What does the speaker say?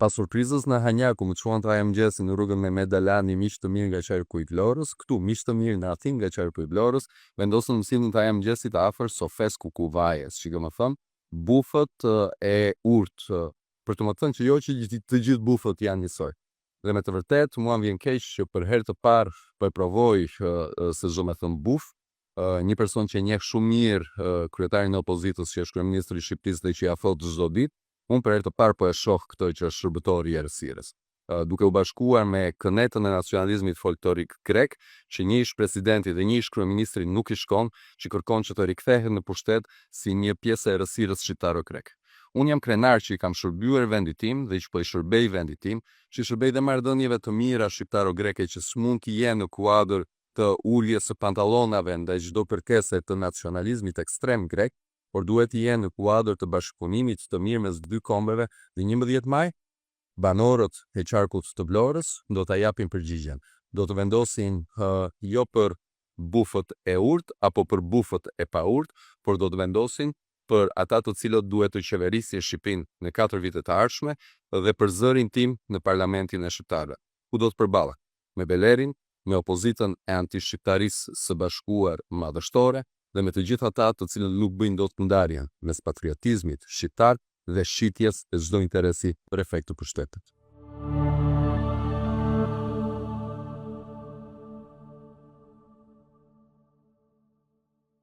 Pas surprizës në Hanjaku më çuan traja mëngjesin në rrugën Mehmet Dalani, miq të mirë nga qarku i Vlorës, këtu miq të mirë në Athinë nga qarku i Vlorës, vendosën të sillen traja mëngjesit afër sofes Kukuvajes, që më thënë, bufët e urtë, për të më thënë që jo që të gjithë bufët janë njësoj. Dhe me të vërtet, mua më vjen keq që për herë të parë po e provoj se zë me thënë buf, një person që njeh shumë mirë kryetarin e opozitës, që është kryeministri i Shqipërisë dhe që ja thot çdo ditë, unë për herë të parë po e shoh këtë që është shërbëtor i errësirës. Duke u bashkuar me kënetën e nacionalizmit folklorik grek, që një ish presidenti dhe një ish kryeministri nuk i shkon, që kërkon që të rikthehet në pushtet si një pjesë e errësirës shqiptaro-grek. Unë jam krenar që i kam shërbyer vendit tim dhe që po i shërbej vendit tim, që i shërbej dhe marrëdhënieve të mira shqiptaro-greke që s'mund të jenë në kuadër të uljes së pantallonave ndaj çdo kërkese të nacionalizmit ekstrem grek, por duhet të jenë në kuadër të bashkëpunimit të mirë mes dy kombeve dhe 11 maj, banorët e qarkut të Vlorës do ta japin përgjigjen. Do të vendosin jo për bufët e urtë apo për bufët e pa urtë, por do të vendosin për ata të cilët duhet të qeverisë Shqipërinë në 4 vitet të ardhshme dhe për zërin tim në parlamentin e shqiptarëve. Ku do të përballet? Me Belerin, me opozitën e antishqiptarisë së bashkuar madhështore, dhe me të gjithë ata të cilët nuk bëjnë dot ndarjen mes patriotizmit shqiptar dhe shitjes e çdo interesi për efekt të pushtetit.